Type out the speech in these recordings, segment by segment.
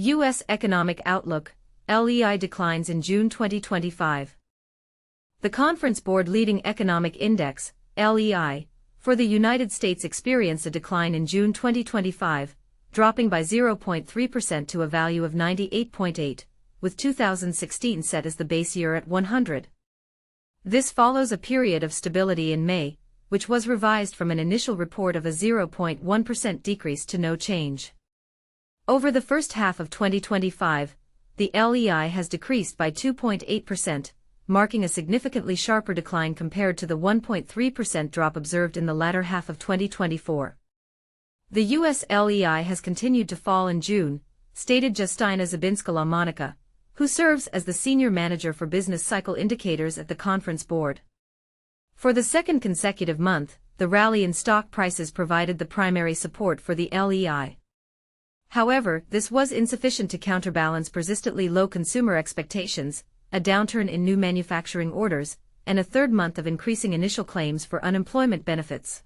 U.S. Economic Outlook, LEI declines in June 2025. The Conference Board Leading Economic Index, LEI, for the United States experienced a decline in June 2025, dropping by 0.3% to a value of 98.8, with 2016 set as the base year at 100. This follows a period of stability in May, which was revised from an initial report of a 0.1% decrease to no change. Over the first half of 2025, the LEI has decreased by 2.8%, marking a significantly sharper decline compared to the 1.3% drop observed in the latter half of 2024. The U.S. LEI has continued to fall in June, stated Justina Zabinska-Lamonica, who serves as the Senior Manager for Business Cycle Indicators at the Conference Board. For the second consecutive month, the rally in stock prices provided the primary support for the LEI. However, this was insufficient to counterbalance persistently low consumer expectations, a downturn in new manufacturing orders, and a third month of increasing initial claims for unemployment benefits.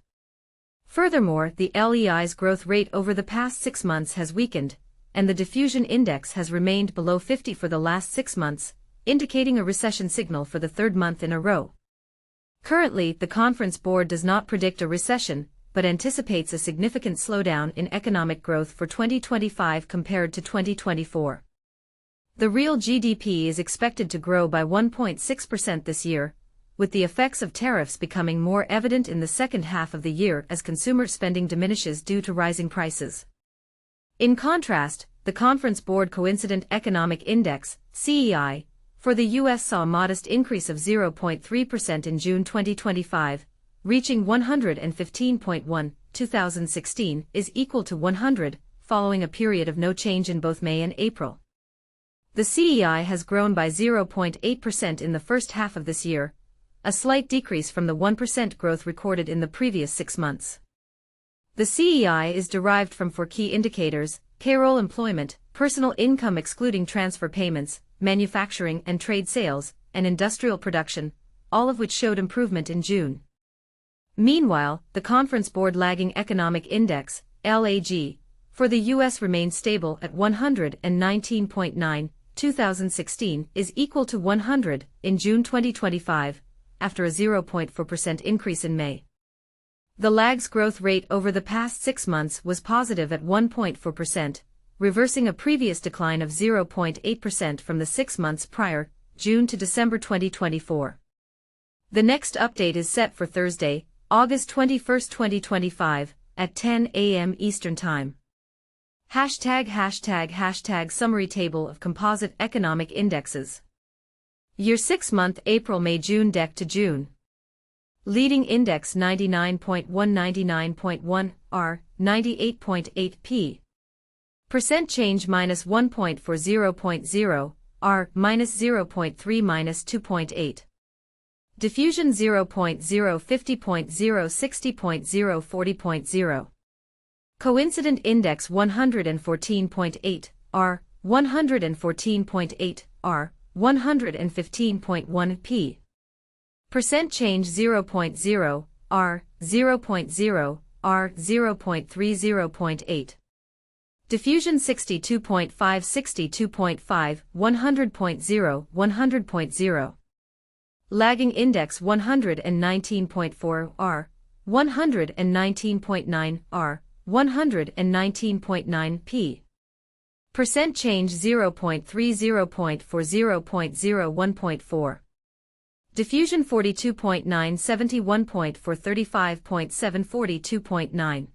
Furthermore, the LEI's growth rate over the past 6 months has weakened, and the diffusion index has remained below 50 for the last 6 months, indicating a recession signal for the third month in a row. Currently, the Conference Board does not predict a recession, but anticipates a significant slowdown in economic growth for 2025 compared to 2024. The real GDP is expected to grow by 1.6% this year, with the effects of tariffs becoming more evident in the second half of the year as consumer spending diminishes due to rising prices. In contrast, the Conference Board Coincident Economic Index, CEI, for the U.S. saw a modest increase of 0.3% in June 2025, reaching 115.1. 2016 is equal to 100, following a period of no change in both May and April. The CEI has grown by 0.8% in the first half of this year, a slight decrease from the 1% growth recorded in the previous 6 months. The CEI is derived from 4 key indicators: payroll employment, personal income excluding transfer payments, manufacturing and trade sales, and industrial production, all of which showed improvement in June. Meanwhile, the Conference Board Lagging Economic Index, LAG, for the U.S. remained stable at 119.9. 2016 is equal to 100 in June 2025, after a 0.4% increase in May. The LAG's growth rate over the past 6 months was positive at 1.4%, reversing a previous decline of 0.8% from the 6 months prior, June to December 2024. The next update is set for Thursday, August 21, 2025, at 10 a.m. Eastern Time. ### Summary Table of Composite Economic Indexes. Year 6-month April-May-June Dec to June. Leading Index 99.1 99.1 R 98.8 P. Percent change minus 1.4 0.0 R minus 0.3 minus 2.8. Diffusion 0.0 50.0 60.0 40.0. Coincident Index 114.8 R 114.8 R 115.1 P. Percent change 0.0 R 0.0 R 0.30.8. Diffusion 62.5 62.5 100.0 100.0. Lagging Index 119.4 R 119.9 R 119.9 P. Percent change 0.30.4 0.01.4. Diffusion 42.9 71.4 35.7 42.9.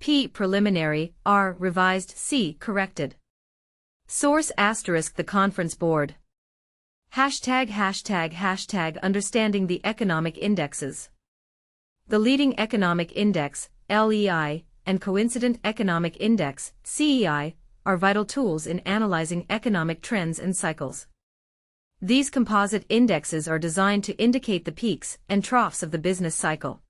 P preliminary, R revised, C corrected. Source * The Conference Board. ### Understanding the Economic Indexes. The Leading Economic Index, LEI, and Coincident Economic Index, CEI, are vital tools in analyzing economic trends and cycles. These composite indexes are designed to indicate the peaks and troughs of the business cycle.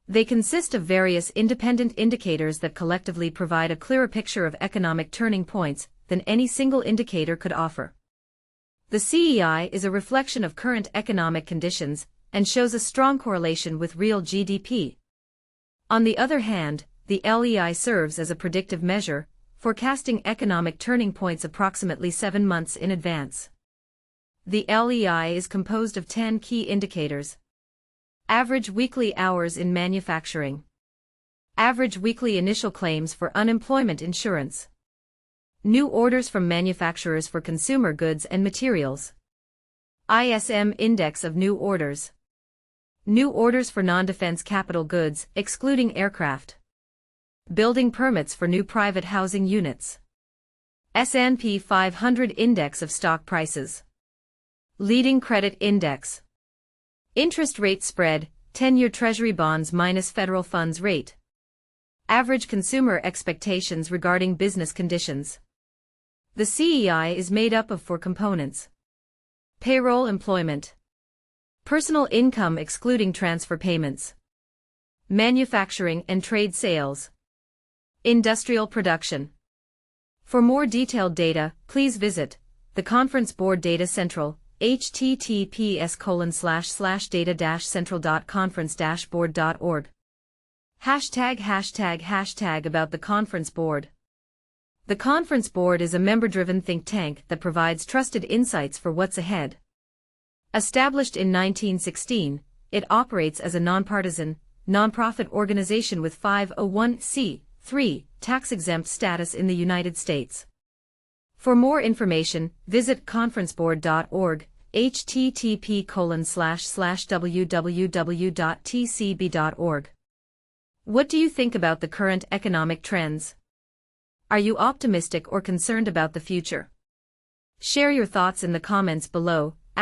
They consist of various independent indicators that collectively provide a clearer picture of economic turning points than any single indicator could offer. The CEI is a reflection of current economic conditions and shows a strong correlation with real GDP. On the other hand, the LEI serves as a predictive measure, forecasting economic turning points approximately 7 months in advance. The LEI is composed of 10 key indicators. Average weekly hours in manufacturing. Average weekly initial claims for unemployment insurance. New orders from manufacturers for consumer goods and materials. ISM Index of New Orders. New orders for non-defense capital goods, excluding aircraft. Building permits for new private housing units. S&P 500 Index of Stock Prices. Leading Credit Index. Interest rate spread, 10-year Treasury bonds minus federal funds rate. Average consumer expectations regarding business conditions. The CEI is made up of 4 components. Payroll employment. Personal income excluding transfer payments. Manufacturing and trade sales. Industrial production. For more detailed data, please visit the Conference Board Data Central, https://data-central.conference-board.org. ## about the Conference Board. The Conference Board is a member-driven think tank that provides trusted insights for what's ahead. Established in 1916, it operates as a nonpartisan, nonprofit organization with 501(c)(3) tax-exempt status in the United States. For more information, visit conferenceboard.org, http://www.tcb.org. What do you think about the current economic trends? Are you optimistic or concerned about the future? Share your thoughts in the comments below, ***.